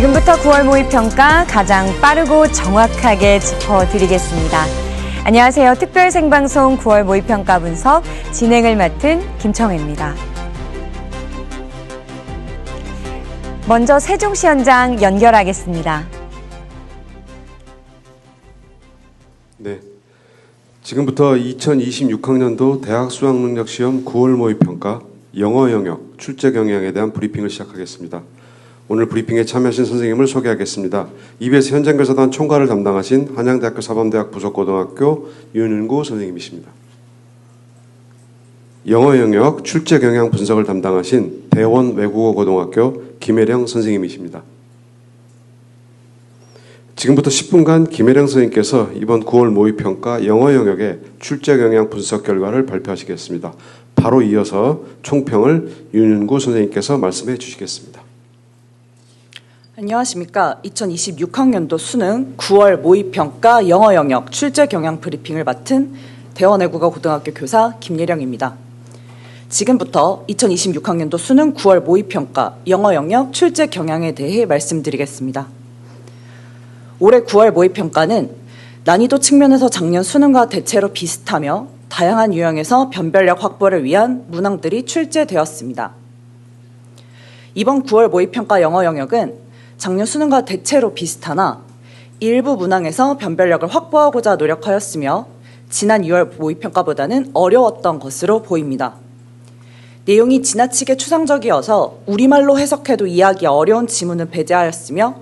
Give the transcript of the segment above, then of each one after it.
지금부터 9월 모의평가 가장 빠르고 정확하게 짚어드리겠습니다. 안녕하세요. 특별 생방송 9월 모의평가 분석 진행을 맡은 김청혜입니다. 먼저 세종시 현장 연결하겠습니다. 네, 지금부터 2026학년도 대학 수학능력시험 9월 모의평가 영어 영역 출제 경향에 대한 브리핑을 시작하겠습니다. 오늘 브리핑에 참여하신 선생님을 소개하겠습니다. EBS 현장교사단 총괄을 담당하신 한양대학교 사범대학 부속고등학교 윤은구 선생님이십니다. 영어 영역 출제 경향 분석을 담당하신 대원 외국어고등학교 김혜령 선생님이십니다. 지금부터 10분간 김혜령 선생님께서 이번 9월 모의평가 영어 영역의 출제 경향 분석 결과를 발표하시겠습니다. 바로 이어서 총평을 윤은구 선생님께서 말씀해 주시겠습니다. 안녕하십니까. 2026학년도 수능 9월 모의평가 영어 영역 출제 경향 브리핑을 맡은 대원외국어 고등학교 교사 김예령입니다. 지금부터 2026학년도 수능 9월 모의평가 영어 영역 출제 경향에 대해 말씀드리겠습니다. 올해 9월 모의평가는 난이도 측면에서 작년 수능과 대체로 비슷하며 다양한 유형에서 변별력 확보를 위한 문항들이 출제되었습니다. 이번 9월 모의평가 영어 영역은 작년 수능과 대체로 비슷하나 일부 문항에서 변별력을 확보하고자 노력하였으며 지난 2월 모의평가보다는 어려웠던 것으로 보입니다. 내용이 지나치게 추상적이어서 우리말로 해석해도 이해하기 어려운 지문을 배제하였으며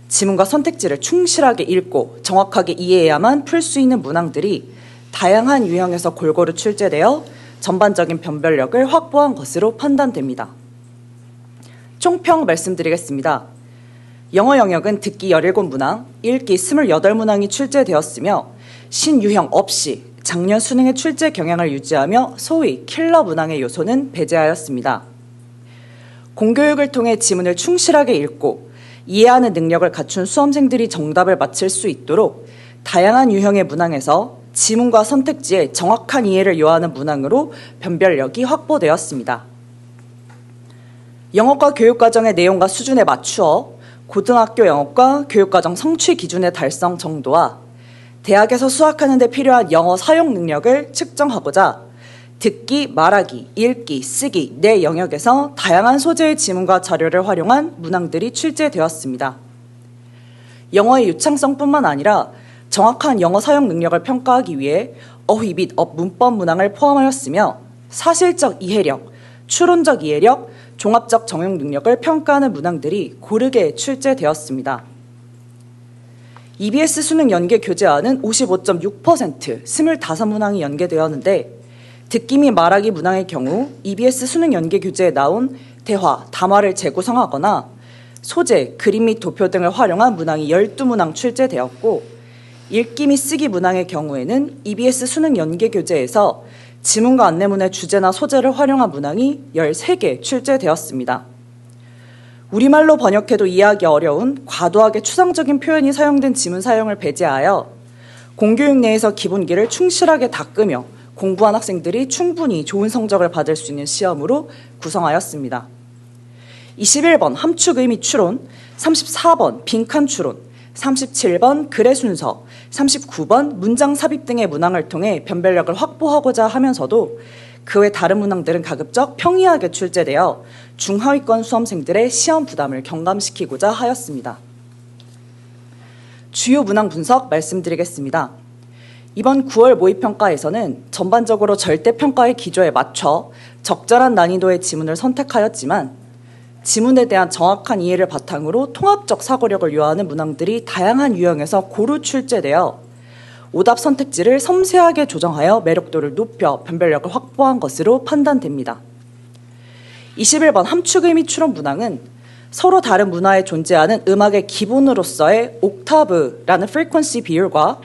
지문과 선택지를 충실하게 읽고 정확하게 이해해야만 풀 수 있는 문항들이 다양한 유형에서 골고루 출제되어 전반적인 변별력을 확보한 것으로 판단됩니다. 총평 말씀드리겠습니다. 영어 영역은 듣기 17문항, 읽기 28문항이 출제되었으며 신유형 없이 작년 수능의 출제 경향을 유지하며 소위 킬러 문항의 요소는 배제하였습니다. 공교육을 통해 지문을 충실하게 읽고 이해하는 능력을 갖춘 수험생들이 정답을 맞힐 수 있도록 다양한 유형의 문항에서 지문과 선택지의 정확한 이해를 요하는 문항으로 변별력이 확보되었습니다. 영어과 교육과정의 내용과 수준에 맞추어 고등학교 영어과 교육과정 성취 기준의 달성 정도와 대학에서 수학하는 데 필요한 영어 사용 능력을 측정하고자 듣기, 말하기, 읽기, 쓰기 네 영역에서 다양한 소재의 지문과 자료를 활용한 문항들이 출제되었습니다. 영어의 유창성뿐만 아니라 정확한 영어 사용 능력을 평가하기 위해 어휘 및 문법 문항을 포함하였으며 사실적 이해력, 추론적 이해력, 종합적 정용 능력을 평가하는 문항들이 고르게 출제되었습니다. EBS 수능 연계 교재안은 55.6%, 25문항이 연계되었는데 듣기 및 말하기 문항의 경우 EBS 수능 연계 교재에 나온 대화, 담화를 재구성하거나 소재, 그림 및 도표 등을 활용한 문항이 12문항 출제되었고 읽기 및 쓰기 문항의 경우에는 EBS 수능 연계 교재에서 지문과 안내문의 주제나 소재를 활용한 문항이 13개 출제되었습니다. 우리말로 번역해도 이해하기 어려운 과도하게 추상적인 표현이 사용된 지문 사용을 배제하여 공교육 내에서 기본기를 충실하게 닦으며 공부한 학생들이 충분히 좋은 성적을 받을 수 있는 시험으로 구성하였습니다. 21번 함축 의미 추론, 34번 빈칸 추론, 37번 글의 순서, 39번 문장 삽입 등의 문항을 통해 변별력을 확보하고자 하면서도 그 외 다른 문항들은 가급적 평이하게 출제되어 중하위권 수험생들의 시험 부담을 경감시키고자 하였습니다. 주요 문항 분석 말씀드리겠습니다. 이번 9월 모의평가에서는 전반적으로 절대평가의 기조에 맞춰 적절한 난이도의 지문을 선택하였지만 지문에 대한 정확한 이해를 바탕으로 통합적 사고력을 요하는 문항들이 다양한 유형에서 고루 출제되어 오답 선택지를 섬세하게 조정하여 매력도를 높여 변별력을 확보한 것으로 판단됩니다. 21번 함축 의미 추론 문항은 서로 다른 문화에 존재하는 음악의 기본으로서의 옥타브라는 프리퀀시 비율과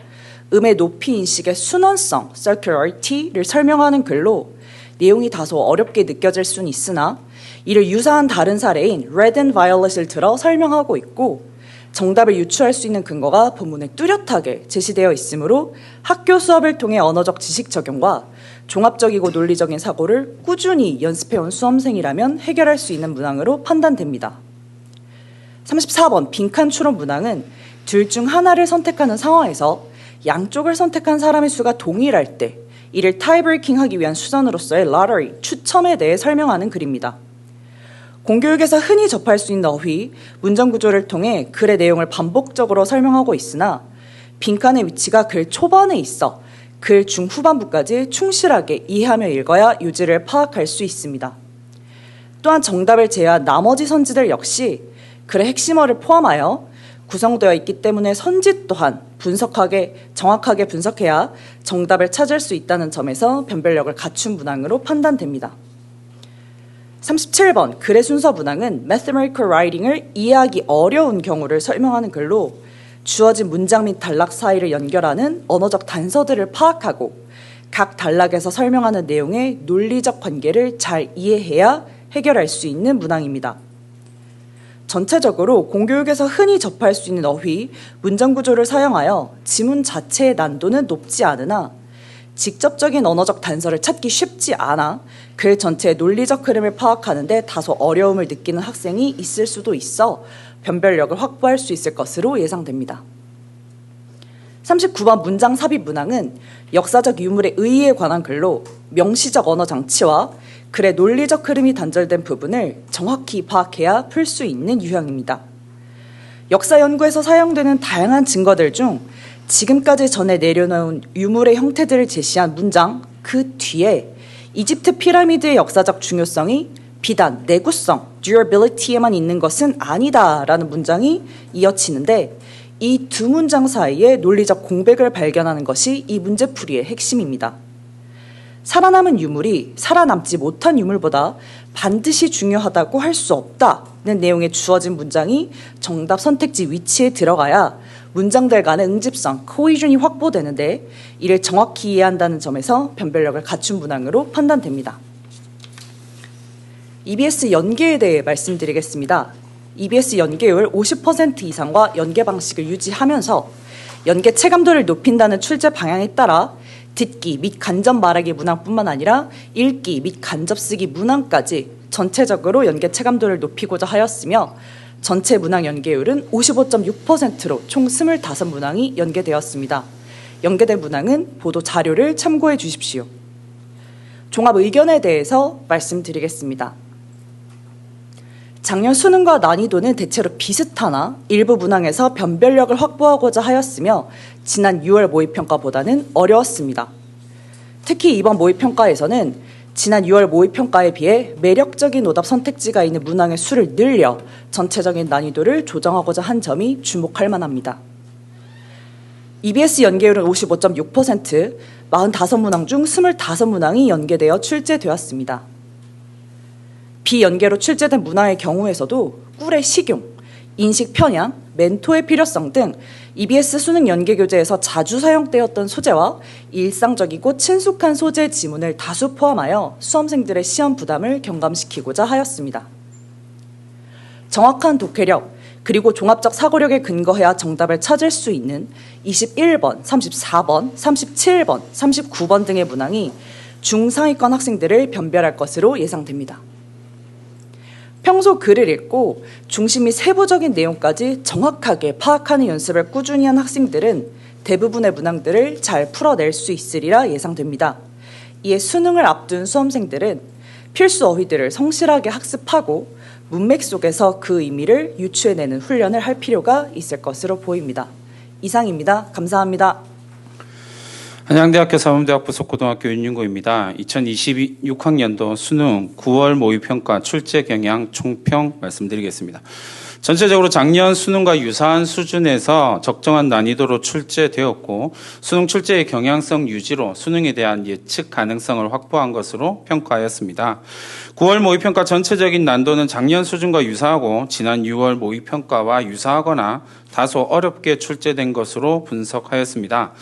음의 높이 인식의 순원성, circularity를 설명하는 글로 내용이 다소 어렵게 느껴질 수는 있으나 이를 유사한 다른 사례인 Red and Violet을 들어 설명하고 있고 정답을 유추할 수 있는 근거가 본문에 뚜렷하게 제시되어 있으므로 학교 수업을 통해 언어적 지식 적용과 종합적이고 논리적인 사고를 꾸준히 연습해온 수험생이라면 해결할 수 있는 문항으로 판단됩니다. 34번 빈칸 추론 문항은 둘 중 하나를 선택하는 상황에서 양쪽을 선택한 사람의 수가 동일할 때 이를 타이브레이킹하기 위한 수단으로서의 러터리, 추첨에 대해 설명하는 글입니다. 공교육에서 흔히 접할 수 있는 어휘, 문장 구조를 통해 글의 내용을 반복적으로 설명하고 있으나 빈칸의 위치가 글 초반에 있어 글 중후반부까지 충실하게 이해하며 읽어야 요지를 파악할 수 있습니다. 또한 정답을 제외한 나머지 선지들 역시 글의 핵심어를 포함하여 구성되어 있기 때문에 선지 또한 정확하게 분석해야 정답을 찾을 수 있다는 점에서 변별력을 갖춘 문항으로 판단됩니다. 37번 글의 순서 문항은 mathematical writing을 이해하기 어려운 경우를 설명하는 글로 주어진 문장 및 단락 사이를 연결하는 언어적 단서들을 파악하고 각 단락에서 설명하는 내용의 논리적 관계를 잘 이해해야 해결할 수 있는 문항입니다. 전체적으로 공교육에서 흔히 접할 수 있는 어휘, 문장 구조를 사용하여 지문 자체의 난도는 높지 않으나 직접적인 언어적 단서를 찾기 쉽지 않아 글 전체의 논리적 흐름을 파악하는 데 다소 어려움을 느끼는 학생이 있을 수도 있어 변별력을 확보할 수 있을 것으로 예상됩니다. 39번 문장 삽입 문항은 역사적 유물의 의의에 관한 글로 명시적 언어 장치와 글의 논리적 흐름이 단절된 부분을 정확히 파악해야 풀 수 있는 유형입니다. 역사 연구에서 사용되는 다양한 증거들 중 지금까지 전해 내려놓은 유물의 형태들을 제시한 문장 그 뒤에 이집트 피라미드의 역사적 중요성이 비단 내구성, durability에만 있는 것은 아니다라는 문장이 이어지는데 이 두 문장 사이에 논리적 공백을 발견하는 것이 이 문제풀이의 핵심입니다. 살아남은 유물이 살아남지 못한 유물보다 반드시 중요하다고 할 수 없다는 내용의 주어진 문장이 정답 선택지 위치에 들어가야 문장들 간의 응집성, 코이준이 확보되는데 이를 정확히 이해한다는 점에서 변별력을 갖춘 문항으로 판단됩니다. EBS 연계에 대해 말씀드리겠습니다. EBS 연계율 50% 이상과 연계 방식을 유지하면서 연계 체감도를 높인다는 출제 방향에 따라 듣기 및 간접 말하기 문항뿐만 아니라 읽기 및 간접 쓰기 문항까지 전체적으로 연계 체감도를 높이고자 하였으며 전체 문항 연계율은 55.6%로 총 25문항이 연계되었습니다. 연계된 문항은 보도 자료를 참고해 주십시오. 종합 의견에 대해서 말씀드리겠습니다. 작년 수능과 난이도는 대체로 비슷하나 일부 문항에서 변별력을 확보하고자 하였으며 지난 6월 모의평가보다는 어려웠습니다. 특히 이번 모의평가에서는 지난 6월 모의평가에 비해 매력적인 오답 선택지가 있는 문항의 수를 늘려 전체적인 난이도를 조정하고자 한 점이 주목할 만합니다. EBS 연계율은 55.6%, 45문항 중 25문항이 연계되어 출제되었습니다. 비연계로 출제된 문항의 경우에서도 꿀의 식용, 인식 편향, 멘토의 필요성 등 EBS 수능 연계 교재에서 자주 사용되었던 소재와 일상적이고 친숙한 소재 지문을 다수 포함하여 수험생들의 시험 부담을 경감시키고자 하였습니다. 정확한 독해력, 그리고 종합적 사고력에 근거해야 정답을 찾을 수 있는 21번, 34번, 37번, 39번 등의 문항이 중상위권 학생들을 변별할 것으로 예상됩니다. 평소 글을 읽고 중심 및 세부적인 내용까지 정확하게 파악하는 연습을 꾸준히 한 학생들은 대부분의 문항들을 잘 풀어낼 수 있으리라 예상됩니다. 이에 수능을 앞둔 수험생들은 필수 어휘들을 성실하게 학습하고 문맥 속에서 그 의미를 유추해내는 훈련을 할 필요가 있을 것으로 보입니다. 이상입니다. 감사합니다. 한양대학교 사범대학 부속고등학교 윤윤고입니다. 2026학년도 수능 9월 모의평가 출제 경향 총평 말씀드리겠습니다. 전체적으로 작년 수능과 유사한 수준에서 적정한 난이도로 출제되었고 수능 출제의 경향성 유지로 수능에 대한 예측 가능성을 확보한 것으로 평가하였습니다. 9월 모의평가 전체적인 난도는 작년 수준과 유사하고 지난 6월 모의평가와 유사하거나 다소 어렵게 출제된 것으로 분석하였습니다.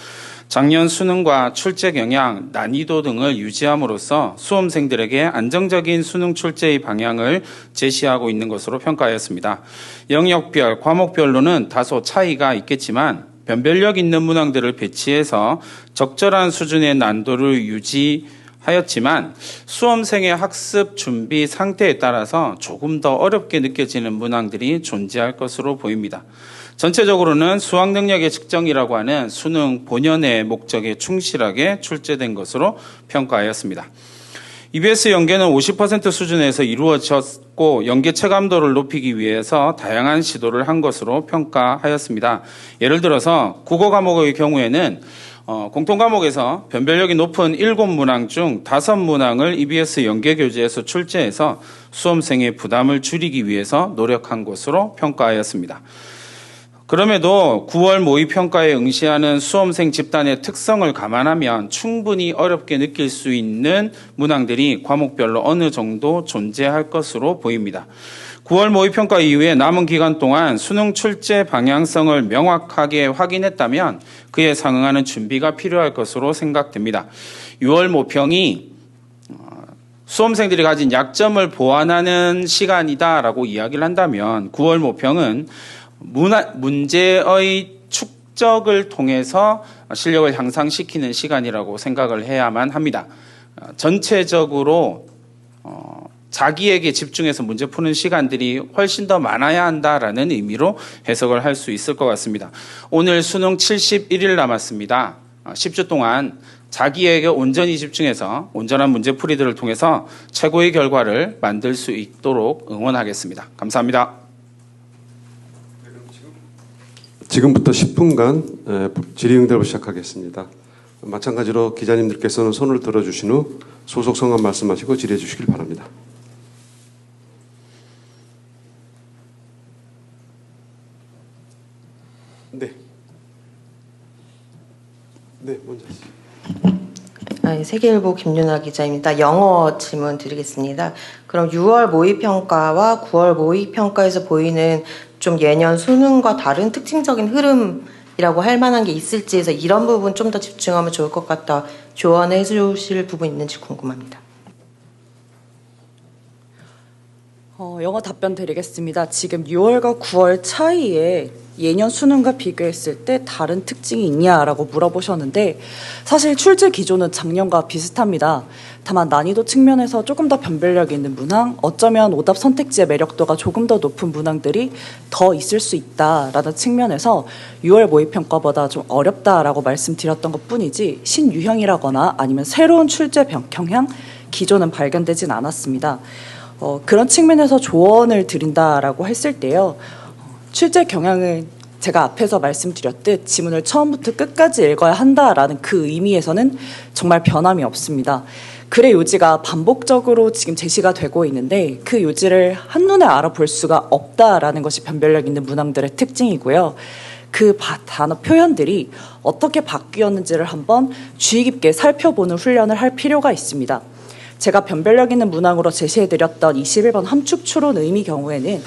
작년 수능과 출제 경향, 난이도 등을 유지함으로써 수험생들에게 안정적인 수능 출제의 방향을 제시하고 있는 것으로 평가하였습니다. 영역별, 과목별로는 다소 차이가 있겠지만 변별력 있는 문항들을 배치해서 적절한 수준의 난도를 유지 하였지만 수험생의 학습 준비 상태에 따라서 조금 더 어렵게 느껴지는 문항들이 존재할 것으로 보입니다. 전체적으로는 수학 능력의 측정이라고 하는 수능 본연의 목적에 충실하게 출제된 것으로 평가하였습니다. EBS 연계는 50% 수준에서 이루어졌고 연계 체감도를 높이기 위해서 다양한 시도를 한 것으로 평가하였습니다. 예를 들어서 국어 과목의 경우에는 공통과목에서 변별력이 높은 7문항 중 5문항을 EBS 연계교재에서 출제해서 수험생의 부담을 줄이기 위해서 노력한 것으로 평가하였습니다. 그럼에도 9월 모의평가에 응시하는 수험생 집단의 특성을 감안하면 충분히 어렵게 느낄 수 있는 문항들이 과목별로 어느 정도 존재할 것으로 보입니다. 9월 모의평가 이후에 남은 기간 동안 수능 출제 방향성을 명확하게 확인했다면 그에 상응하는 준비가 필요할 것으로 생각됩니다. 6월 모평이 수험생들이 가진 약점을 보완하는 시간이다라고 이야기를 한다면 9월 모평은 문제의 축적을 통해서 실력을 향상시키는 시간이라고 생각을 해야만 합니다. 전체적으로 자기에게 집중해서 문제 푸는 시간들이 훨씬 더 많아야 한다라는 의미로 해석을 할 수 있을 것 같습니다. 오늘 수능 71일 남았습니다. 10주 동안 자기에게 온전히 집중해서 온전한 문제풀이들을 통해서 최고의 결과를 만들 수 있도록 응원하겠습니다. 감사합니다. 지금부터 10분간 질의응답을 시작하겠습니다. 마찬가지로 기자님들께서는 손을 들어주신 후 소속 성함 말씀하시고 질의해 주시길 바랍니다. 네, 먼저 하시죠. 세계일보 김윤아 기자입니다. 영어 질문 드리겠습니다. 그럼 6월 모의평가와 9월 모의평가에서 보이는 좀 예년 수능과 다른 특징적인 흐름이라고 할 만한 게 있을지 해서 이런 부분 좀 더 집중하면 좋을 것 같다 조언해 주실 부분 있는지 궁금합니다. 영어 답변 드리겠습니다. 지금 6월과 9월 차이에 예년 수능과 비교했을 때 다른 특징이 있냐라고 물어보셨는데 사실 출제 기조는 작년과 비슷합니다. 다만 난이도 측면에서 조금 더 변별력이 있는 문항, 어쩌면 오답 선택지의 매력도가 조금 더 높은 문항들이 더 있을 수 있다라는 측면에서 6월 모의평가보다 좀 어렵다라고 말씀드렸던 것뿐이지 신유형이라거나 아니면 새로운 출제 경향, 기조는 발견되진 않았습니다. 그런 측면에서 조언을 드린다라고 했을 때요. 출제 경향은 제가 앞에서 말씀드렸듯 지문을 처음부터 끝까지 읽어야 한다라는 그 의미에서는 정말 변함이 없습니다. 글의 요지가 반복적으로 지금 제시가 되고 있는데 그 요지를 한눈에 알아볼 수가 없다라는 것이 변별력 있는 문항들의 특징이고요. 그 단어 표현들이 어떻게 바뀌었는지를 한번 주의 깊게 살펴보는 훈련을 할 필요가 있습니다. 제가 변별력 있는 문항으로 제시해드렸던 21번 함축 추론 의미 경우에는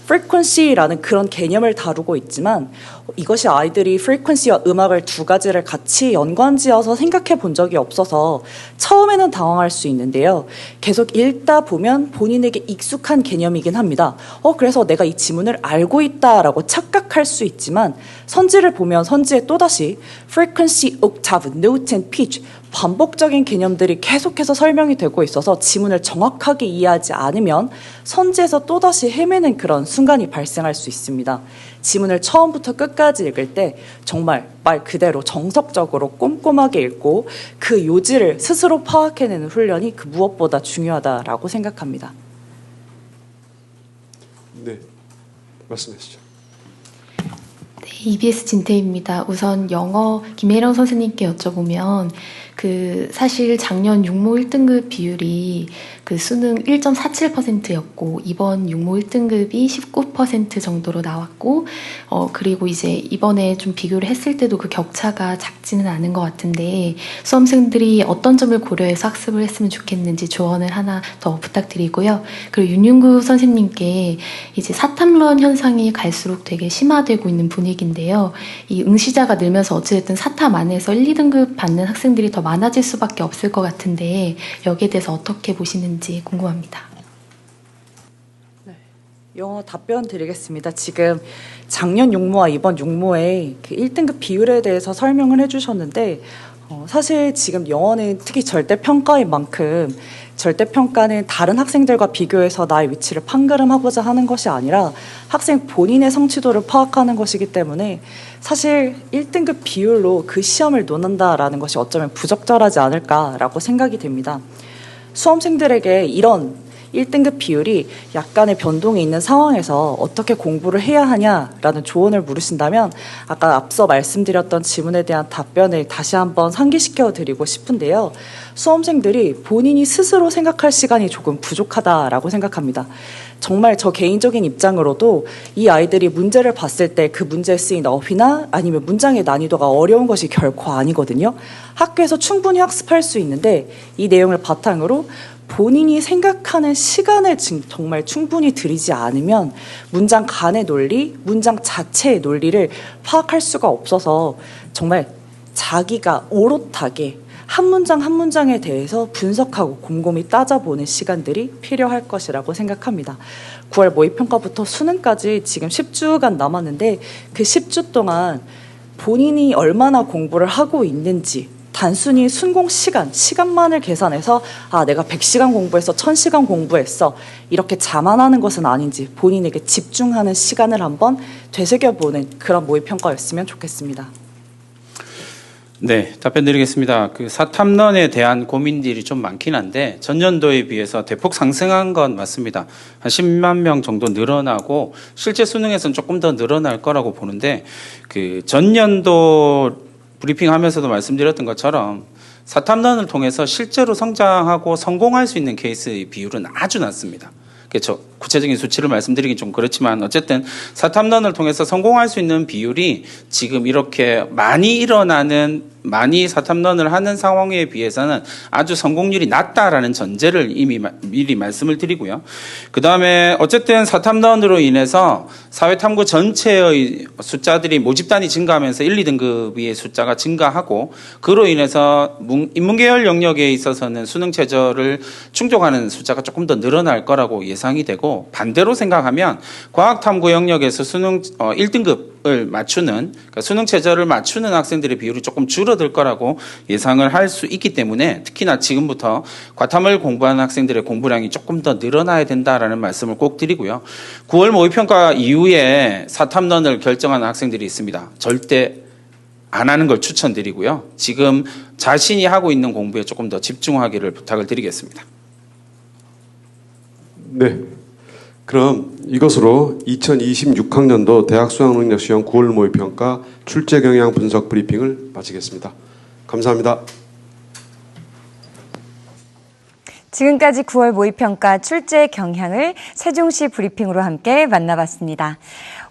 frequency라는 그런 개념을 다루고 있지만 이것이 아이들이 frequency와 음악을 두 가지를 같이 연관지어서 생각해 본 적이 없어서 처음에는 당황할 수 있는데요. 계속 읽다 보면 본인에게 익숙한 개념이긴 합니다. 그래서 내가 이 지문을 알고 있다라고 착각할 수 있지만 선지를 보면 선지에 또다시 frequency, octave, note and pitch 반복적인 개념들이 계속해서 설명이 되고 있어서 지문을 정확하게 이해하지 않으면 선지에서 또다시 헤매는 그런 순간이 발생할 수 있습니다. 지문을 처음부터 끝까지 읽을 때 정말 말 그대로 정석적으로 꼼꼼하게 읽고 그 요지를 스스로 파악해내는 훈련이 그 무엇보다 중요하다라고 생각합니다. 네, 말씀하시죠. 네, EBS 진태입니다. 우선 영어 김혜령 선생님께 여쭤보면 사실 작년 육모 1등급 비율이 수능 1.47%였고 이번 육모 1등급이 19% 정도로 나왔고 그리고 이제 이번에 좀 비교를 했을 때도 그 격차가 작지는 않은 것 같은데 수험생들이 어떤 점을 고려해서 학습을 했으면 좋겠는지 조언을 하나 더 부탁드리고요. 그리고 윤윤구 선생님께 이제 사탐론 현상이 갈수록 되게 심화되고 있는 분위기인데요. 이 응시자가 늘면서 어찌됐든 사탐 안에서 1, 2등급 받는 학생들이 더 많아질 수밖에 없을 것 같은데 여기에 대해서 어떻게 보시는지 궁금합니다. 네, 영어 답변 드리겠습니다. 지금 작년 육모와 이번 육모의 그 1등급 비율에 대해서 설명을 해주셨는데 사실 지금 영어는 특히 절대평가인 만큼 절대평가는 다른 학생들과 비교해서 나의 위치를 판가름하고자 하는 것이 아니라 학생 본인의 성취도를 파악하는 것이기 때문에 사실 1등급 비율로 그 시험을 논한다라는 것이 어쩌면 부적절하지 않을까라고 생각이 됩니다. 수험생들에게 이런 1등급 비율이 약간의 변동이 있는 상황에서 어떻게 공부를 해야 하냐라는 조언을 물으신다면 아까 앞서 말씀드렸던 질문에 대한 답변을 다시 한번 상기시켜 드리고 싶은데요. 수험생들이 본인이 스스로 생각할 시간이 조금 부족하다라고 생각합니다. 정말 저 개인적인 입장으로도 이 아이들이 문제를 봤을 때 그 문제에 쓰인 어휘나 아니면 문장의 난이도가 어려운 것이 결코 아니거든요. 학교에서 충분히 학습할 수 있는데 이 내용을 바탕으로 본인이 생각하는 시간을 정말 충분히 들이지 않으면 문장 간의 논리, 문장 자체의 논리를 파악할 수가 없어서 정말 자기가 오롯하게 한 문장 한 문장에 대해서 분석하고 곰곰이 따져보는 시간들이 필요할 것이라고 생각합니다. 9월 모의평가부터 수능까지 지금 10주간 남았는데 그 10주 동안 본인이 얼마나 공부를 하고 있는지 단순히 순공 시간만을 계산해서 내가 100시간 공부했어, 1000시간 공부했어 이렇게 자만하는 것은 아닌지 본인에게 집중하는 시간을 한번 되새겨보는 그런 모의평가였으면 좋겠습니다. 네, 답변 드리겠습니다. 그 사탐론에 대한 고민들이 좀 많긴 한데 전년도에 비해서 대폭 상승한 건 맞습니다. 한 10만 명 정도 늘어나고 실제 수능에서는 조금 더 늘어날 거라고 보는데 그 전년도 브리핑하면서도 말씀드렸던 것처럼 사탐론을 통해서 실제로 성장하고 성공할 수 있는 케이스의 비율은 아주 낮습니다. 그렇죠. 구체적인 수치를 말씀드리긴 좀 그렇지만 어쨌든 사탐론을 통해서 성공할 수 있는 비율이 지금 이렇게 많이 사탐론을 하는 상황에 비해서는 아주 성공률이 낮다라는 전제를 이미 미리 말씀을 드리고요. 그 다음에 어쨌든 사탐론으로 인해서 사회탐구 전체의 숫자들이 모집단이 증가하면서 1, 2등급의 숫자가 증가하고 그로 인해서 인문계열 영역에 있어서는 수능 최저를 충족하는 숫자가 조금 더 늘어날 거라고 예상이 되고 반대로 생각하면 과학탐구 영역에서 수능 1등급을 맞추는 그러니까 수능 최저를 맞추는 학생들의 비율이 조금 줄어들 거라고 예상을 할 수 있기 때문에 특히나 지금부터 과탐을 공부하는 학생들의 공부량이 조금 더 늘어나야 된다라는 말씀을 꼭 드리고요. 9월 모의평가 이후에 사탐론을 결정하는 학생들이 있습니다. 절대 안 하는 걸 추천드리고요. 지금 자신이 하고 있는 공부에 조금 더 집중하기를 부탁을 드리겠습니다. 네. 그럼 이것으로 2026학년도 대학 수학능력시험 9월 모의평가 출제 경향 분석 브리핑을 마치겠습니다. 감사합니다. 지금까지 9월 모의평가 출제 경향을 세종시 브리핑으로 함께 만나봤습니다.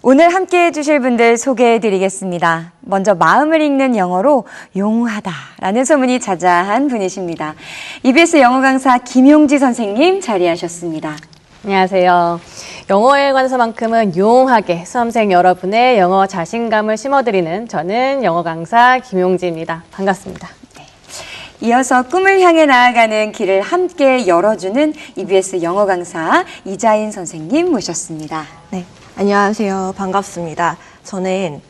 오늘 함께해 주실 분들 소개해드리겠습니다. 먼저 마음을 읽는 영어로 용하다라는 소문이 자자한 분이십니다. EBS 영어 강사 김용지 선생님 자리하셨습니다. 안녕하세요. 영어에 관해서만큼은 용하게 수험생 여러분의 영어 자신감을 심어드리는 저는 영어 강사 김용지입니다. 반갑습니다. 이어서 꿈을 향해 나아가는 길을 함께 열어주는 EBS 영어 강사 이자인 선생님 모셨습니다. 네, 안녕하세요. 반갑습니다. 저는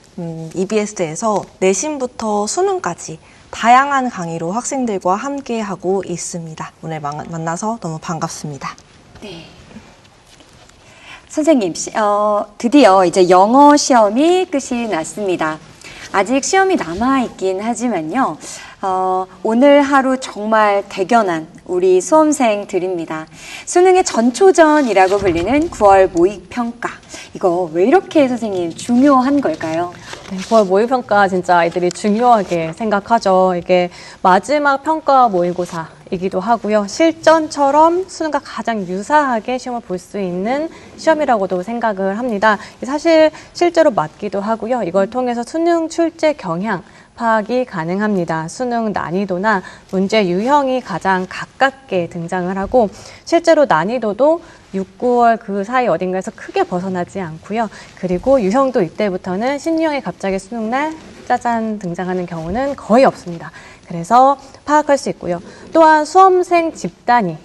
EBS에서 내신부터 수능까지 다양한 강의로 학생들과 함께하고 있습니다. 오늘 만나서 너무 반갑습니다. 네. 선생님, 드디어 이제 영어 시험이 끝이 났습니다. 아직 시험이 남아있긴 하지만요. 오늘 하루 정말 대견한 우리 수험생들입니다. 수능의 전초전이라고 불리는 9월 모의평가. 이거 왜 이렇게 선생님 중요한 걸까요? 네, 9월 모의평가 진짜 아이들이 중요하게 생각하죠. 이게 마지막 평가 모의고사이기도 하고요. 실전처럼 수능과 가장 유사하게 시험을 볼 수 있는 시험이라고도 생각을 합니다. 사실 실제로 맞기도 하고요. 이걸 통해서 수능 출제 경향 파악이 가능합니다. 수능 난이도나 문제 유형이 가장 가깝게 등장을 하고 실제로 난이도도 6, 9월 그 사이 어딘가에서 크게 벗어나지 않고요. 그리고 유형도 이때부터는 신유형이 갑자기 수능날 짜잔 등장하는 경우는 거의 없습니다. 그래서 파악할 수 있고요. 또한 수험생 집단이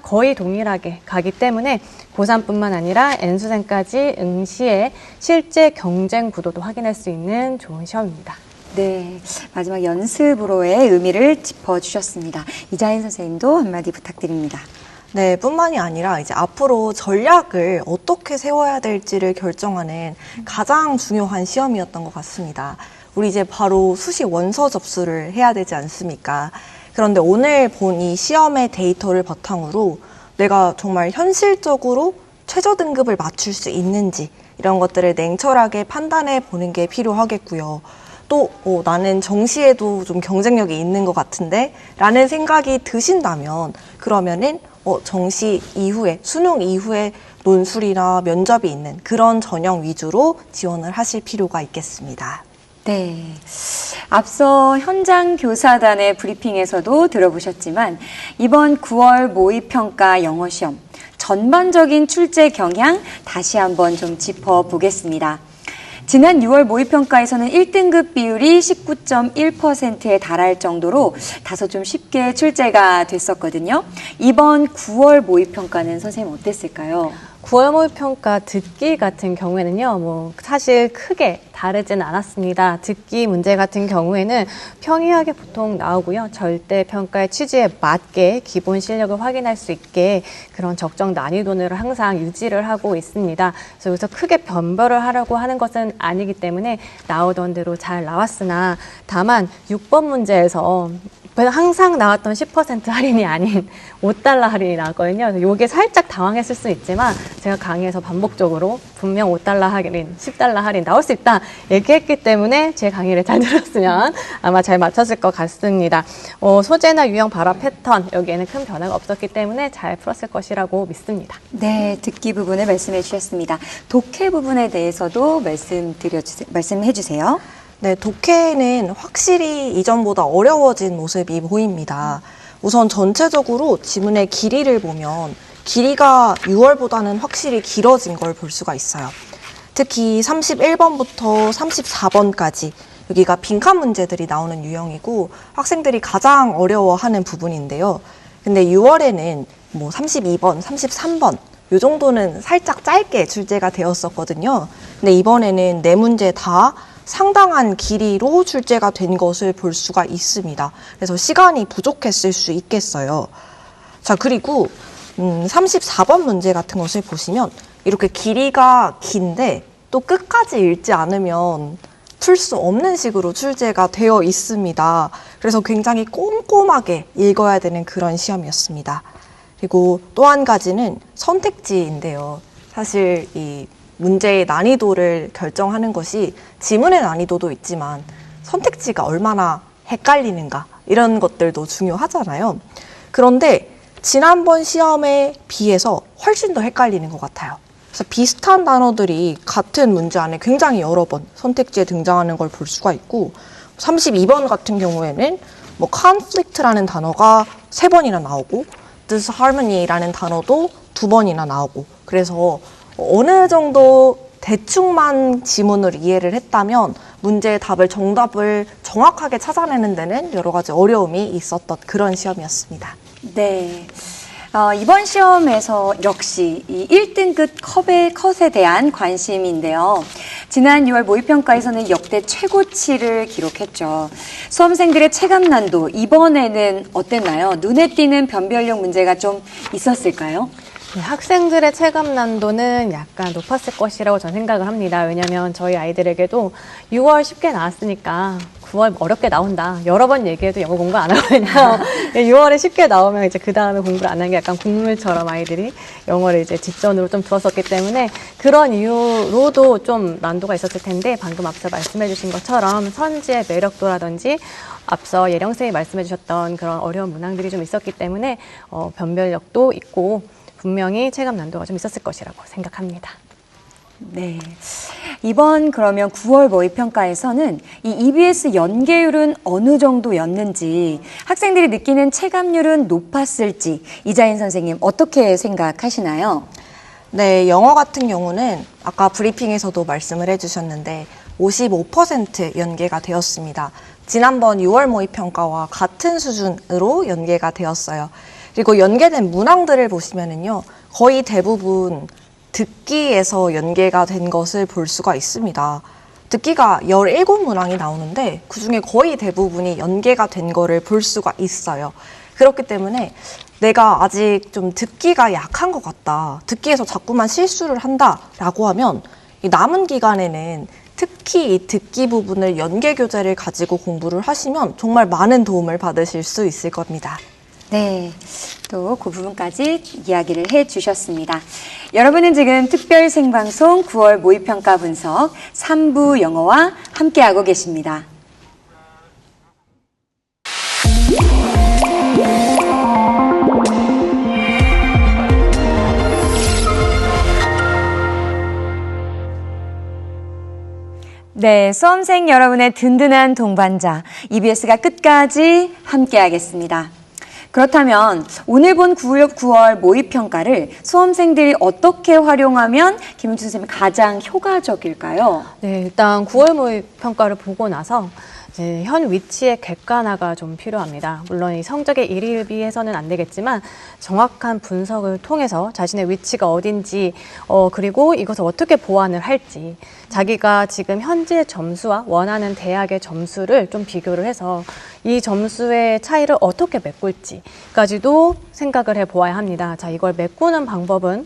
거의 동일하게 가기 때문에 고3뿐만 아니라 N수생까지 응시의 실제 경쟁 구도도 확인할 수 있는 좋은 시험입니다. 네, 마지막 연습으로의 의미를 짚어주셨습니다. 이자인 선생님도 한마디 부탁드립니다. 네, 뿐만이 아니라 이제 앞으로 전략을 어떻게 세워야 될지를 결정하는 가장 중요한 시험이었던 것 같습니다. 우리 이제 바로 수시 원서 접수를 해야 되지 않습니까? 그런데 오늘 본 이 시험의 데이터를 바탕으로 내가 정말 현실적으로 최저 등급을 맞출 수 있는지 이런 것들을 냉철하게 판단해 보는 게 필요하겠고요. 또 나는 정시에도 좀 경쟁력이 있는 것 같은데 라는 생각이 드신다면 그러면은 정시 이후에 수능 이후에 논술이나 면접이 있는 그런 전형 위주로 지원을 하실 필요가 있겠습니다. 네. 앞서 현장 교사단의 브리핑에서도 들어보셨지만 이번 9월 모의평가 영어시험 전반적인 출제 경향 다시 한번 좀 짚어보겠습니다. 지난 6월 모의평가에서는 1등급 비율이 19.1%에 달할 정도로 다소 좀 쉽게 출제가 됐었거든요. 이번 9월 모의평가는 선생님 어땠을까요? 9월 모의평가 듣기 같은 경우에는요, 사실 크게 다르진 않았습니다. 듣기 문제 같은 경우에는 평이하게 보통 나오고요. 절대 평가의 취지에 맞게 기본 실력을 확인할 수 있게 그런 적정 난이도를 항상 유지를 하고 있습니다. 그래서 여기서 크게 변별을 하려고 하는 것은 아니기 때문에 나오던 대로 잘 나왔으나 다만 6번 문제에서 항상 나왔던 10% 할인이 아닌 5달러 할인이 나왔거든요. 이게 살짝 당황했을 수 있지만 제가 강의에서 반복적으로 분명 5달러 할인, 10달러 할인 나올 수 있다 얘기했기 때문에 제 강의를 잘 들었으면 아마 잘 맞췄을 것 같습니다. 소재나 유형, 발화 패턴 여기에는 큰 변화가 없었기 때문에 잘 풀었을 것이라고 믿습니다. 네, 듣기 부분을 말씀해 주셨습니다. 독해 부분에 대해서도 말씀해 주세요. 네, 독해는 확실히 이전보다 어려워진 모습이 보입니다. 우선 전체적으로 지문의 길이를 보면 길이가 6월보다는 확실히 길어진 걸 볼 수가 있어요. 특히 31번부터 34번까지 여기가 빈칸 문제들이 나오는 유형이고 학생들이 가장 어려워하는 부분인데요. 근데 6월에는 32번, 33번 이 정도는 살짝 짧게 출제가 되었었거든요. 근데 이번에는 네 문제 다 상당한 길이로 출제가 된 것을 볼 수가 있습니다. 그래서 시간이 부족했을 수 있겠어요. 자, 그리고 34번 문제 같은 것을 보시면 이렇게 길이가 긴데 또 끝까지 읽지 않으면 풀 수 없는 식으로 출제가 되어 있습니다. 그래서 굉장히 꼼꼼하게 읽어야 되는 그런 시험이었습니다. 그리고 또 한 가지는 선택지인데요. 사실 이 문제의 난이도를 결정하는 것이 지문의 난이도도 있지만 선택지가 얼마나 헷갈리는가 이런 것들도 중요하잖아요. 그런데 지난번 시험에 비해서 훨씬 더 헷갈리는 것 같아요. 그래서 비슷한 단어들이 같은 문제 안에 굉장히 여러 번 선택지에 등장하는 걸 볼 수가 있고 32번 같은 경우에는 conflict라는 단어가 3번이나 나오고 disharmony라는 단어도 2번이나 나오고 그래서 어느 정도 대충만 지문을 이해를 했다면 문제의 정답을 정확하게 찾아내는 데는 여러 가지 어려움이 있었던 그런 시험이었습니다. 네. 이번 시험에서 역시 이 1등급 컷에 대한 관심인데요. 지난 6월 모의평가에서는 역대 최고치를 기록했죠. 수험생들의 체감 난도 이번에는 어땠나요? 눈에 띄는 변별력 문제가 좀 있었을까요? 네, 학생들의 체감 난도는 약간 높았을 것이라고 저는 생각을 합니다. 왜냐하면 저희 아이들에게도 6월 쉽게 나왔으니까 9월 어렵게 나온다. 여러 번 얘기해도 영어 공부 안 하거든요. 6월에 쉽게 나오면 이제 그 다음에 공부를 안 하는 게 약간 국물처럼 아이들이 영어를 이제 뒷전으로 좀 들었었기 때문에 그런 이유로도 좀 난도가 있었을 텐데 방금 앞서 말씀해 주신 것처럼 선지의 매력도라든지 앞서 예령 선생님이 말씀해 주셨던 그런 어려운 문항들이 좀 있었기 때문에 변별력도 있고 분명히 체감 난도가 좀 있었을 것이라고 생각합니다. 네. 이번 그러면 9월 모의평가에서는 이 EBS 연계율은 어느 정도였는지 학생들이 느끼는 체감률은 높았을지 이자인 선생님 어떻게 생각하시나요? 네, 영어 같은 경우는 아까 브리핑에서도 말씀을 해주셨는데 55% 연계가 되었습니다. 지난번 6월 모의평가와 같은 수준으로 연계가 되었어요. 그리고 연계된 문항들을 보시면은요, 거의 대부분 듣기에서 연계가 된 것을 볼 수가 있습니다. 듣기가 17문항이 나오는데 그중에 거의 대부분이 연계가 된 거를 볼 수가 있어요. 그렇기 때문에 내가 아직 좀 듣기가 약한 것 같다. 듣기에서 자꾸만 실수를 한다라고 하면 이 남은 기간에는 특히 이 듣기 부분을 연계 교재를 가지고 공부를 하시면 정말 많은 도움을 받으실 수 있을 겁니다. 네, 또 그 부분까지 이야기를 해주셨습니다. 여러분은 지금 특별 생방송 9월 모의평가 분석 3부 영어와 함께하고 계십니다. 네, 수험생 여러분의 든든한 동반자, EBS가 끝까지 함께하겠습니다. 그렇다면 오늘 본 9월 모의평가를 수험생들이 어떻게 활용하면 김은주 선생님이 가장 효과적일까요? 네, 일단 9월 모의평가를 보고 나서 이제 현 위치의 객관화가 좀 필요합니다. 물론 이 성적의 일일비해서는 안 되겠지만 정확한 분석을 통해서 자신의 위치가 어딘지 그리고 이것을 어떻게 보완을 할지 자기가 지금 현재 점수와 원하는 대학의 점수를 좀 비교를 해서 이 점수의 차이를 어떻게 메꿀지까지도 생각을 해보아야 합니다. 자, 이걸 메꾸는 방법은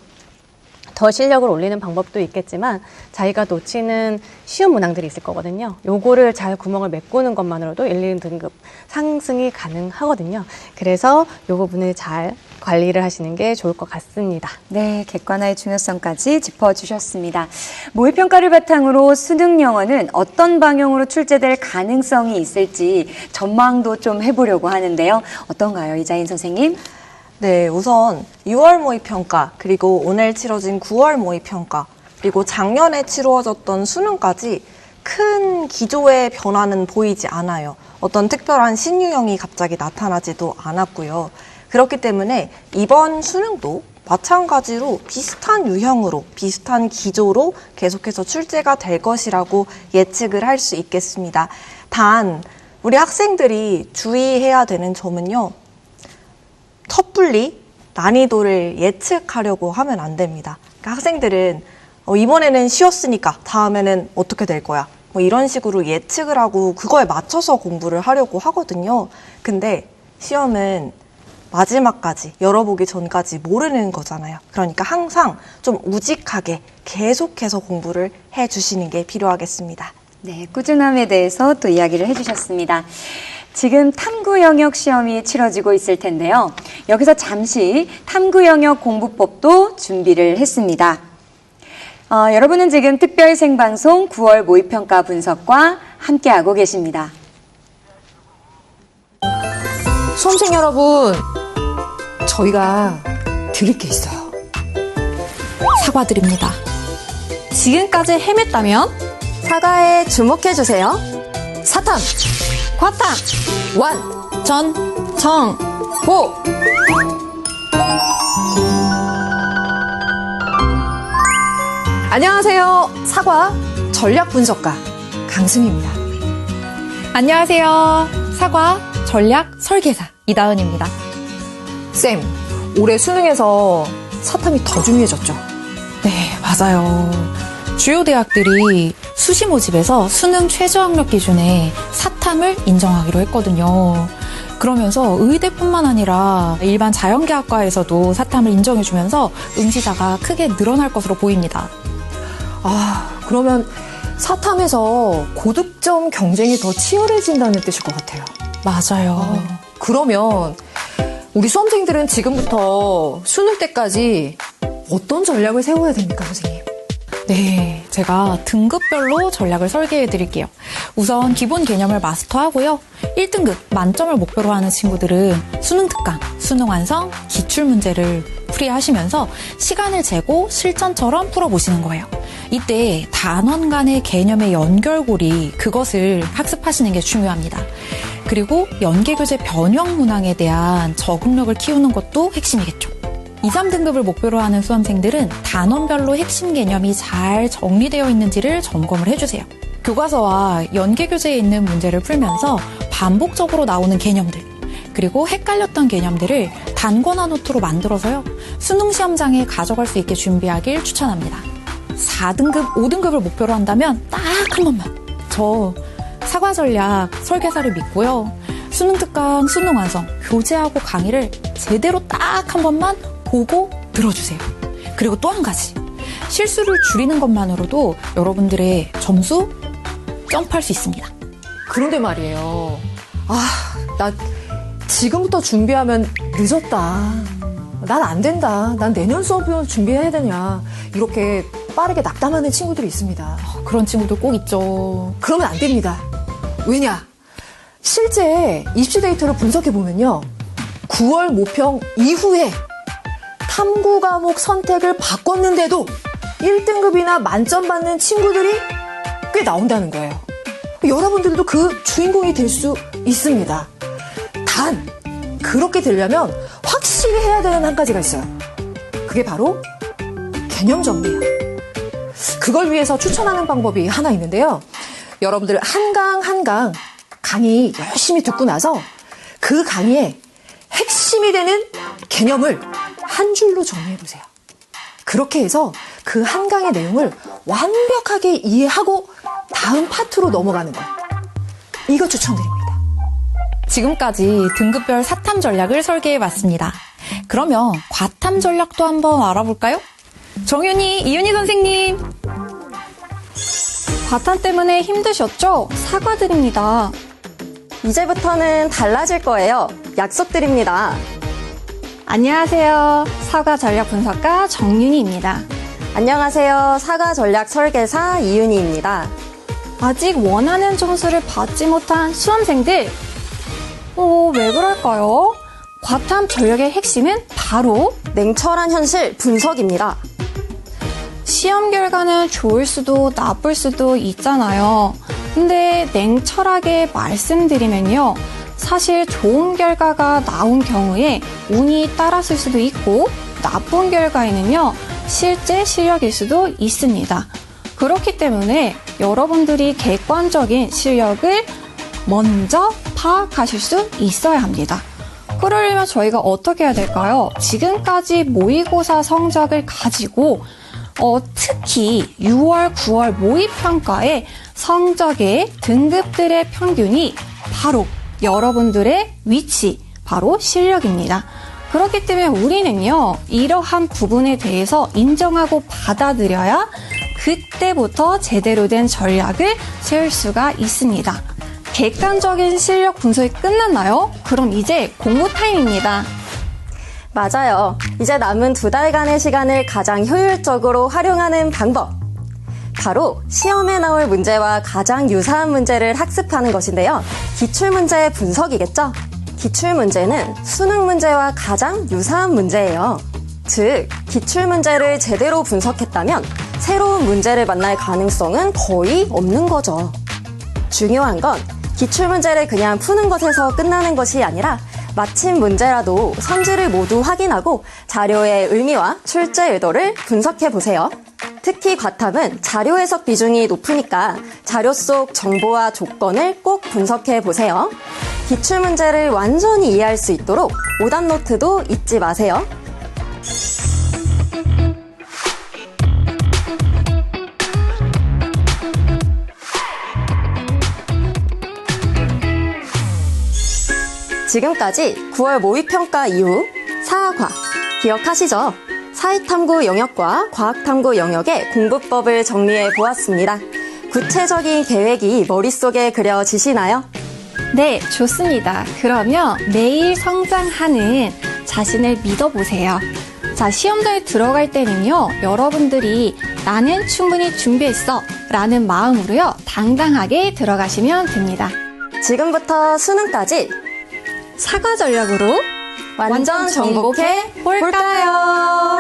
더 실력을 올리는 방법도 있겠지만 자기가 놓치는 쉬운 문항들이 있을 거거든요. 요거를 잘 구멍을 메꾸는 것만으로도 1, 2등급 상승이 가능하거든요. 그래서 요 부분을 잘 관리를 하시는 게 좋을 것 같습니다. 네, 객관화의 중요성까지 짚어주셨습니다. 모의평가를 바탕으로 수능 영어는 어떤 방향으로 출제될 가능성이 있을지 전망도 좀 해보려고 하는데요. 어떤가요, 이자인 선생님? 네, 우선 6월 모의평가, 그리고 오늘 치러진 9월 모의평가, 그리고 작년에 치루어졌던 수능까지 큰 기조의 변화는 보이지 않아요. 어떤 특별한 신유형이 갑자기 나타나지도 않았고요. 그렇기 때문에 이번 수능도 마찬가지로 비슷한 유형으로, 비슷한 기조로 계속해서 출제가 될 것이라고 예측을 할 수 있겠습니다. 단, 우리 학생들이 주의해야 되는 점은요. 섣불리 난이도를 예측하려고 하면 안 됩니다. 그러니까 학생들은 이번에는 쉬웠으니까 다음에는 어떻게 될 거야. 뭐 이런 식으로 예측을 하고 그거에 맞춰서 공부를 하려고 하거든요. 근데 시험은 마지막까지, 열어보기 전까지 모르는 거잖아요. 그러니까 항상 좀 우직하게 계속해서 공부를 해주시는 게 필요하겠습니다. 네, 꾸준함에 대해서 또 이야기를 해주셨습니다. 지금 탐구 영역 시험이 치러지고 있을 텐데요. 여기서 잠시 탐구 영역 공부법도 준비를 했습니다. 여러분은 지금 특별 생방송 9월 모의평가 분석과 함께하고 계십니다. 수험생 여러분, 저희가 드릴 게 있어요. 사과드립니다. 지금까지 헤맸다면 사과에 주목해주세요. 사탐, 과탐, 완, 전, 정, 보. 안녕하세요. 사과 전략 분석가 강승희입니다. 안녕하세요. 사과 전략 설계사 이다은입니다. 쌤, 올해 수능에서 사탐이 더 중요해졌죠? 네, 맞아요. 주요 대학들이 수시 모집에서 수능 최저 학력 기준에 사탐을 인정하기로 했거든요. 그러면서 의대뿐만 아니라 일반 자연계학과에서도 사탐을 인정해주면서 응시자가 크게 늘어날 것으로 보입니다. 그러면 사탐에서 고득점 경쟁이 더 치열해진다는 뜻일 것 같아요. 맞아요. 그러면 우리 수험생들은 지금부터 수능 때까지 어떤 전략을 세워야 됩니까, 선생님? 네, 제가 등급별로 전략을 설계해 드릴게요. 우선 기본 개념을 마스터하고요. 1등급 만점을 목표로 하는 친구들은 수능 특강, 수능 완성, 기출 문제를 풀이하시면서 시간을 재고 실전처럼 풀어보시는 거예요. 이때 단원 간의 개념의 연결고리, 그것을 학습하시는 게 중요합니다. 그리고 연계교재 변형 문항에 대한 적응력을 키우는 것도 핵심이겠죠. 2, 3등급을 목표로 하는 수험생들은 단원별로 핵심 개념이 잘 정리되어 있는지를 점검을 해주세요. 교과서와 연계교재에 있는 문제를 풀면서 반복적으로 나오는 개념들, 그리고 헷갈렸던 개념들을 단권화 노트로 만들어서요, 수능 시험장에 가져갈 수 있게 준비하길 추천합니다. 4등급, 5등급을 목표로 한다면 딱 한 번만. 저 사과 전략 설계사를 믿고요. 수능 특강, 수능 완성, 교재하고 강의를 제대로 딱 한 번만 보고 들어주세요. 그리고 또 한 가지. 실수를 줄이는 것만으로도 여러분들의 점수 점프할 수 있습니다. 그런데 말이에요. 나 지금부터 준비하면 늦었다. 난 안 된다. 난 내년 수업을 준비해야 되냐. 이렇게 빠르게 낙담하는 친구들이 있습니다. 그런 친구들 꼭 있죠. 그러면 안 됩니다. 왜냐? 실제 입시 데이터를 분석해보면요. 9월 모평 이후에 탐구 과목 선택을 바꿨는데도 1등급이나 만점 받는 친구들이 꽤 나온다는 거예요. 여러분들도 그 주인공이 될 수 있습니다. 단, 그렇게 되려면 확실히 해야 되는 한 가지가 있어요. 그게 바로 개념 정리예요. 그걸 위해서 추천하는 방법이 하나 있는데요. 여러분들 한 강 강의 열심히 듣고 나서 그 강의에 핵심이 되는 개념을 한 줄로 정리해보세요. 그렇게 해서 그 한 강의 내용을 완벽하게 이해하고 다음 파트로 넘어가는 거예요. 이거 추천드립니다. 지금까지 등급별 사탐 전략을 설계해봤습니다. 그러면 과탐 전략도 한번 알아볼까요? 정윤희, 이윤희 선생님. 과탐 때문에 힘드셨죠? 사과드립니다. 이제부터는 달라질 거예요. 약속드립니다. 안녕하세요. 사과 전략 분석가 정윤희입니다. 안녕하세요. 사과 전략 설계사 이윤희입니다. 아직 원하는 점수를 받지 못한 수험생들, 왜 그럴까요? 과탐 전략의 핵심은 바로 냉철한 현실 분석입니다. 시험 결과는 좋을 수도 나쁠 수도 있잖아요. 근데 냉철하게 말씀드리면요. 사실 좋은 결과가 나온 경우에 운이 따랐을 수도 있고 나쁜 결과에는요. 실제 실력일 수도 있습니다. 그렇기 때문에 여러분들이 객관적인 실력을 먼저 파악하실 수 있어야 합니다. 그러려면 저희가 어떻게 해야 될까요? 지금까지 모의고사 성적을 가지고 특히 6월, 9월 모의평가의 성적의 등급들의 평균이 바로 여러분들의 위치, 바로 실력입니다. 그렇기 때문에 우리는요, 이러한 부분에 대해서 인정하고 받아들여야 그때부터 제대로 된 전략을 세울 수가 있습니다. 객관적인 실력 분석이 끝났나요? 그럼 이제 공부 타임입니다. 맞아요. 이제 남은 2달간의 시간을 가장 효율적으로 활용하는 방법. 바로 시험에 나올 문제와 가장 유사한 문제를 학습하는 것인데요. 기출문제 분석이겠죠? 기출문제는 수능 문제와 가장 유사한 문제예요. 즉, 기출문제를 제대로 분석했다면 새로운 문제를 만날 가능성은 거의 없는 거죠. 중요한 건 기출문제를 그냥 푸는 것에서 끝나는 것이 아니라 마침 문제라도 선지를 모두 확인하고 자료의 의미와 출제 의도를 분석해 보세요. 특히 과탐은 자료 해석 비중이 높으니까 자료 속 정보와 조건을 꼭 분석해 보세요. 기출문제를 완전히 이해할 수 있도록 오답 노트도 잊지 마세요. 지금까지 9월 모의평가 이후 사과 기억하시죠? 사회탐구 영역과 과학탐구 영역의 공부법을 정리해 보았습니다. 구체적인 계획이 머릿속에 그려지시나요? 네, 좋습니다. 그러면 매일 성장하는 자신을 믿어보세요. 자, 시험장에 들어갈 때는요, 여러분들이 나는 충분히 준비했어 라는 마음으로요, 당당하게 들어가시면 됩니다. 지금부터 수능까지 사과 전략으로 완전 정복해 볼까요?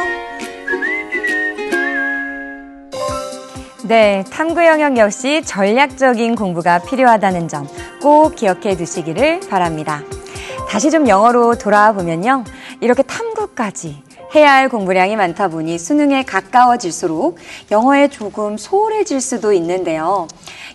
네, 탐구 영역 역시 전략적인 공부가 필요하다는 점 꼭 기억해 두시기를 바랍니다. 다시 좀 영어로 돌아와 보면요. 이렇게 탐구까지 해야 할 공부량이 많다 보니 수능에 가까워질수록 영어에 조금 소홀해질 수도 있는데요.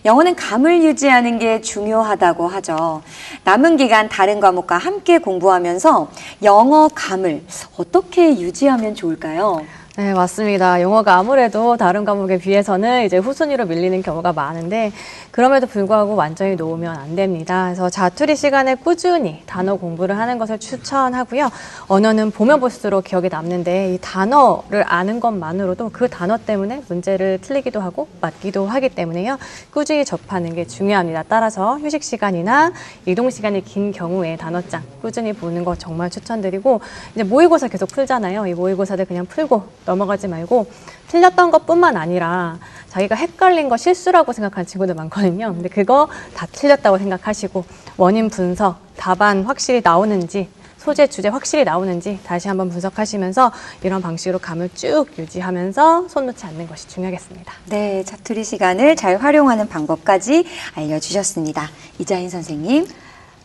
영어는 감을 유지하는 게 중요하다고 하죠. 남은 기간 다른 과목과 함께 공부하면서 영어 감을 어떻게 유지하면 좋을까요? 네, 맞습니다. 영어가 아무래도 다른 과목에 비해서는 이제 후순위로 밀리는 경우가 많은데 그럼에도 불구하고 완전히 놓으면 안 됩니다. 그래서 자투리 시간에 꾸준히 단어 공부를 하는 것을 추천하고요. 언어는 보면 볼수록 기억에 남는데 이 단어를 아는 것만으로도 그 단어 때문에 문제를 틀리기도 하고 맞기도 하기 때문에요. 꾸준히 접하는 게 중요합니다. 따라서 휴식 시간이나 이동 시간이 긴 경우에 단어장 꾸준히 보는 거 정말 추천드리고 이제 모의고사 계속 풀잖아요. 이 모의고사들 그냥 풀고 넘어가지 말고 틀렸던 것뿐만 아니라 자기가 헷갈린 거 실수라고 생각하는 친구들 많거든요. 근데 그거 다 틀렸다고 생각하시고 원인 분석, 답안 확실히 나오는지 소재, 주제 확실히 나오는지 다시 한번 분석하시면서 이런 방식으로 감을 쭉 유지하면서 손 놓지 않는 것이 중요하겠습니다. 네, 자투리 시간을 잘 활용하는 방법까지 알려주셨습니다. 이자인 선생님.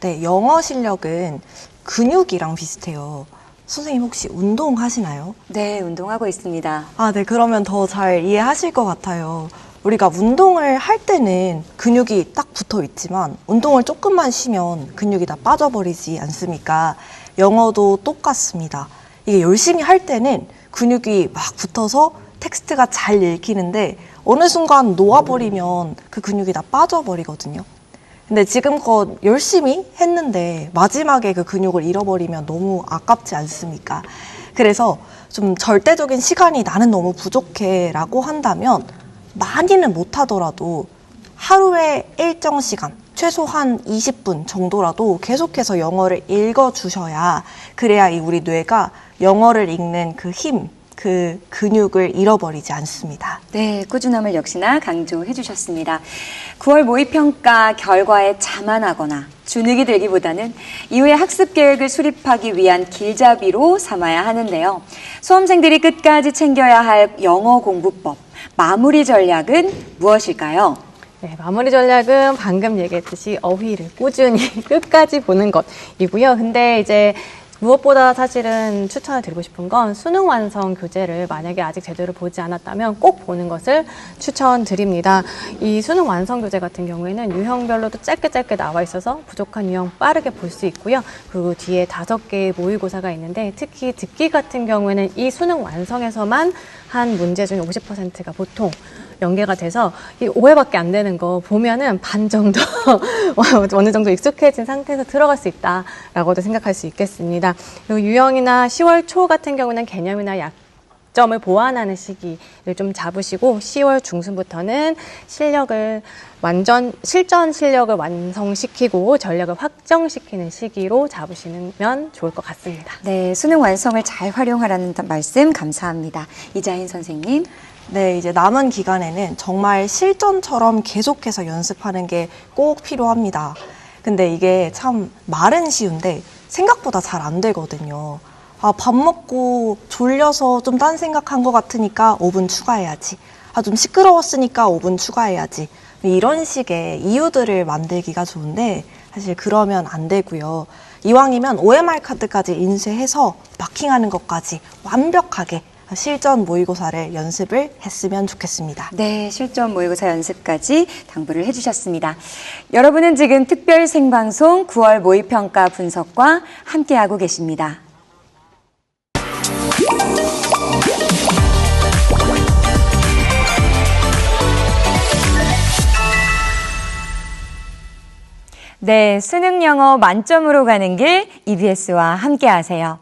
네, 영어 실력은 근육이랑 비슷해요. 선생님 혹시 운동하시나요? 네, 운동하고 있습니다. 아, 네, 그러면 더 잘 이해하실 것 같아요. 우리가 운동을 할 때는 근육이 딱 붙어 있지만 운동을 조금만 쉬면 근육이 다 빠져버리지 않습니까? 영어도 똑같습니다. 이게 열심히 할 때는 근육이 막 붙어서 텍스트가 잘 읽히는데 어느 순간 놓아버리면 그 근육이 다 빠져버리거든요. 근데 지금껏 열심히 했는데 마지막에 그 근육을 잃어버리면 너무 아깝지 않습니까? 그래서 좀 절대적인 시간이 나는 너무 부족해 라고 한다면 많이는 못하더라도 하루에 일정 시간, 최소한 20분 정도라도 계속해서 영어를 읽어주셔야 그래야 우리 뇌가 영어를 읽는 그 힘, 그 근육을 잃어버리지 않습니다. 네, 꾸준함을 역시나 강조해 주셨습니다. 9월 모의평가 결과에 자만하거나 주눅이 들기보다는 이후에 학습 계획을 수립하기 위한 길잡이로 삼아야 하는데요. 수험생들이 끝까지 챙겨야 할 영어 공부법, 마무리 전략은 무엇일까요? 네, 마무리 전략은 방금 얘기했듯이 어휘를 꾸준히 끝까지 보는 것이고요. 근데 이제 무엇보다 사실은 추천을 드리고 싶은 건 수능 완성 교재를 만약에 아직 제대로 보지 않았다면 꼭 보는 것을 추천드립니다. 이 수능 완성 교재 같은 경우에는 유형별로도 짧게 나와 있어서 부족한 유형 빠르게 볼 수 있고요. 그리고 뒤에 5개의 모의고사가 있는데 특히 듣기 같은 경우에는 이 수능 완성에서만 한 문제 중 50%가 보통 연계가 돼서 이 5회밖에 안 되는 거 보면은 반 정도 어느 정도 익숙해진 상태에서 들어갈 수 있다라고도 생각할 수 있겠습니다. 그리고 유형이나 10월 초 같은 경우는 개념이나 약점을 보완하는 시기를 좀 잡으시고 10월 중순부터는 실전 실력을 완성시키고 전략을 확정시키는 시기로 잡으시면 좋을 것 같습니다. 네, 수능 완성을 잘 활용하라는 말씀 감사합니다. 이자인 선생님. 네, 이제 남은 기간에는 정말 실전처럼 계속해서 연습하는 게 꼭 필요합니다. 근데 이게 참 말은 쉬운데 생각보다 잘 안 되거든요. 아, 밥 먹고 졸려서 좀 딴 생각한 것 같으니까 5분 추가해야지. 아, 좀 시끄러웠으니까 5분 추가해야지. 이런 식의 이유들을 만들기가 좋은데 사실 그러면 안 되고요. 이왕이면 OMR 카드까지 인쇄해서 마킹하는 것까지 완벽하게 실전 모의고사를 연습을 했으면 좋겠습니다. 네, 실전 모의고사 연습까지 당부를 해주셨습니다. 여러분은 지금 특별 생방송 9월 모의평가 분석과 함께하고 계십니다. 네, 수능 영어 만점으로 가는 길 EBS와 함께하세요.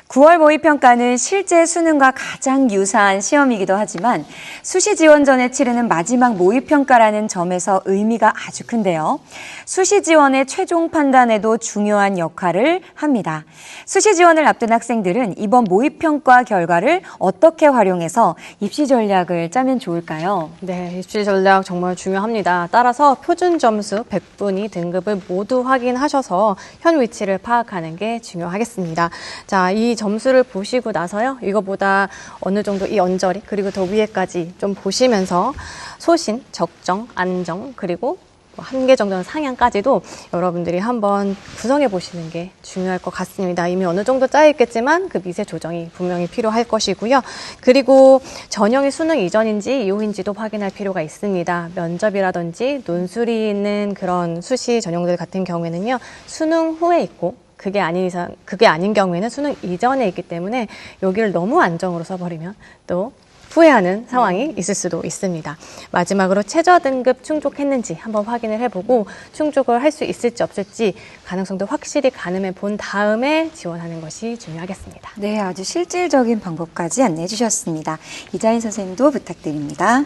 9월 모의평가는 실제 수능과 가장 유사한 시험이기도 하지만 수시 지원 전에 치르는 마지막 모의평가라는 점에서 의미가 아주 큰데요. 수시 지원의 최종 판단에도 중요한 역할을 합니다. 수시 지원을 앞둔 학생들은 이번 모의평가 결과를 어떻게 활용해서 입시 전략을 짜면 좋을까요? 네, 입시 전략 정말 중요합니다. 따라서 표준 점수 100분위 등급을 모두 확인하셔서 현 위치를 파악하는 게 중요하겠습니다. 자, 이 점수를 보시고 나서요. 이거보다 어느 정도 이 언저리 그리고 더 위에까지 좀 보시면서 소신, 적정, 안정 그리고 한 개 정도는 상향까지도 여러분들이 한번 구성해 보시는 게 중요할 것 같습니다. 이미 어느 정도 짜여 있겠지만 그 미세 조정이 분명히 필요할 것이고요. 그리고 전형이 수능 이전인지 이후인지도 확인할 필요가 있습니다. 면접이라든지 논술이 있는 그런 수시 전형들 같은 경우에는요. 수능 후에 있고 그게 아닌 경우에는 수능 이전에 있기 때문에 여기를 너무 안정으로 써버리면 또 후회하는 상황이 있을 수도 있습니다. 마지막으로 최저 등급 충족했는지 한번 확인을 해보고 충족을 할 수 있을지 없을지 가능성도 확실히 가늠해 본 다음에 지원하는 것이 중요하겠습니다. 네, 아주 실질적인 방법까지 안내해 주셨습니다. 이자인 선생님도 부탁드립니다.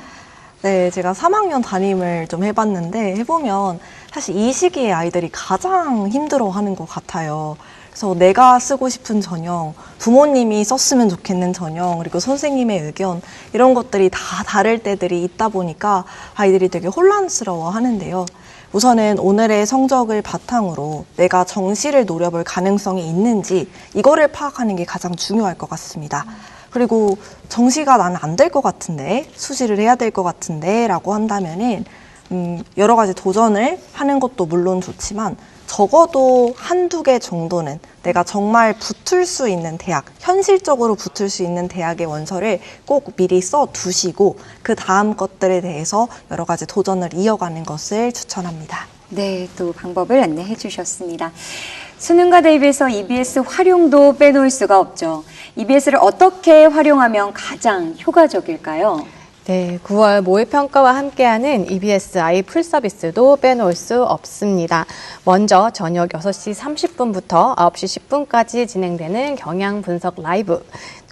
네, 제가 3학년 담임을 좀 해봤는데 해보면 사실 이 시기에 아이들이 가장 힘들어하는 것 같아요. 그래서 내가 쓰고 싶은 전형, 부모님이 썼으면 좋겠는 전형, 그리고 선생님의 의견 이런 것들이 다 다를 때들이 있다 보니까 아이들이 되게 혼란스러워 하는데요. 우선은 오늘의 성적을 바탕으로 내가 정시를 노려볼 가능성이 있는지 이거를 파악하는 게 가장 중요할 것 같습니다. 그리고 정시가 나는 안 될 것 같은데, 수시를 해야 될 것 같은데 라고 한다면은 여러 가지 도전을 하는 것도 물론 좋지만 적어도 한두 개 정도는 내가 정말 붙을 수 있는 대학, 현실적으로 붙을 수 있는 대학의 원서를 꼭 미리 써두시고 그 다음 것들에 대해서 여러 가지 도전을 이어가는 것을 추천합니다. 네, 또 방법을 안내해 주셨습니다. 수능과 대비해서 EBS 활용도 빼놓을 수가 없죠. EBS를 어떻게 활용하면 가장 효과적일까요? 네, 9월 모의평가와 함께하는 EBS-I 풀서비스도 빼놓을 수 없습니다. 먼저 저녁 6시 30분부터 9시 10분까지 진행되는 경향 분석 라이브,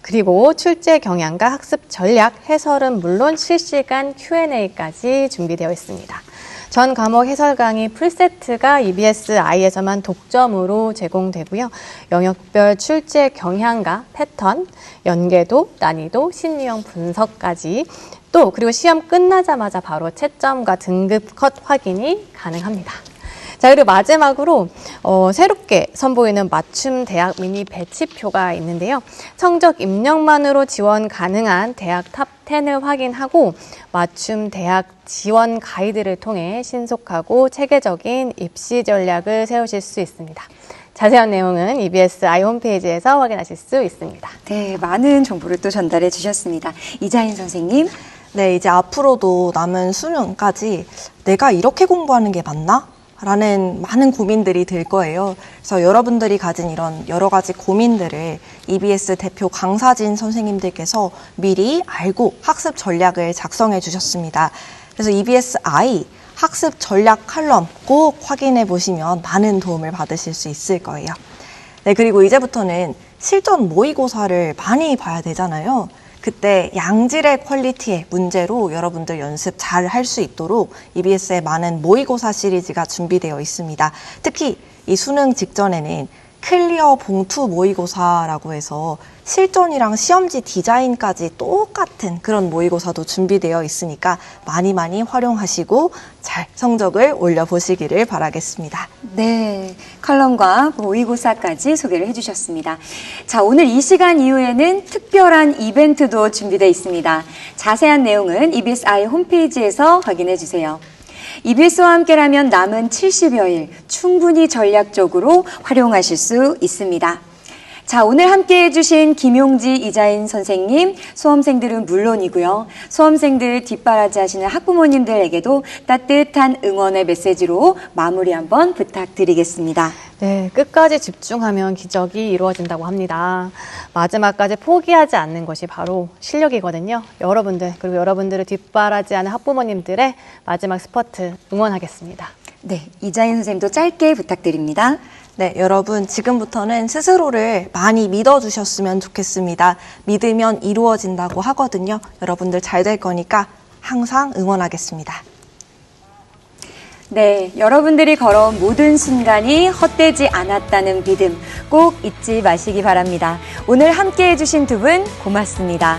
그리고 출제 경향과 학습 전략, 해설은 물론 실시간 Q&A까지 준비되어 있습니다. 전 과목 해설 강의 풀세트가 EBS-I에서만 독점으로 제공되고요. 영역별 출제 경향과 패턴, 연계도, 난이도, 심리형 분석까지 또 그리고 시험 끝나자마자 바로 채점과 등급 컷 확인이 가능합니다. 자, 그리고 마지막으로 새롭게 선보이는 맞춤 대학 미니 배치표가 있는데요. 성적 입력만으로 지원 가능한 대학 탑 10을 확인하고 맞춤 대학 지원 가이드를 통해 신속하고 체계적인 입시 전략을 세우실 수 있습니다. 자세한 내용은 EBS-I 홈페이지에서 확인하실 수 있습니다. 네, 많은 정보를 또 전달해 주셨습니다. 이자인 선생님. 네, 이제 앞으로도 남은 수능까지 내가 이렇게 공부하는 게 맞나? 라는 많은 고민들이 들 거예요. 그래서 여러분들이 가진 이런 여러 가지 고민들을 EBS 대표 강사진 선생님들께서 미리 알고 학습 전략을 작성해 주셨습니다. 그래서 EBS-I 학습 전략 칼럼 꼭 확인해 보시면 많은 도움을 받으실 수 있을 거예요. 네, 그리고 이제부터는 실전 모의고사를 많이 봐야 되잖아요. 그때 양질의 퀄리티의 문제로 여러분들 연습 잘 할 수 있도록 EBS의 많은 모의고사 시리즈가 준비되어 있습니다. 특히 이 수능 직전에는 클리어 봉투 모의고사라고 해서 실전이랑 시험지 디자인까지 똑같은 그런 모의고사도 준비되어 있으니까 많이 활용하시고 잘 성적을 올려보시기를 바라겠습니다. 네, 컬럼과 모의고사까지 소개를 해주셨습니다. 자, 오늘 이 시간 이후에는 특별한 이벤트도 준비되어 있습니다. 자세한 내용은 EBS-I 홈페이지에서 확인해 주세요. EBS와 함께라면 남은 70여일 충분히 전략적으로 활용하실 수 있습니다. 자, 오늘 함께 해주신 김용지, 이자인 선생님, 수험생들은 물론이고요. 수험생들 뒷바라지 하시는 학부모님들에게도 따뜻한 응원의 메시지로 마무리 한번 부탁드리겠습니다. 네, 끝까지 집중하면 기적이 이루어진다고 합니다. 마지막까지 포기하지 않는 것이 바로 실력이거든요. 여러분들, 그리고 여러분들을 뒷바라지하는 학부모님들의 마지막 스퍼트 응원하겠습니다. 네, 이자인 선생님도 짧게 부탁드립니다. 네, 여러분 지금부터는 스스로를 많이 믿어주셨으면 좋겠습니다. 믿으면 이루어진다고 하거든요. 여러분들 잘 될 거니까 항상 응원하겠습니다. 네, 여러분들이 걸어온 모든 순간이 헛되지 않았다는 믿음 꼭 잊지 마시기 바랍니다. 오늘 함께 해주신 두 분 고맙습니다.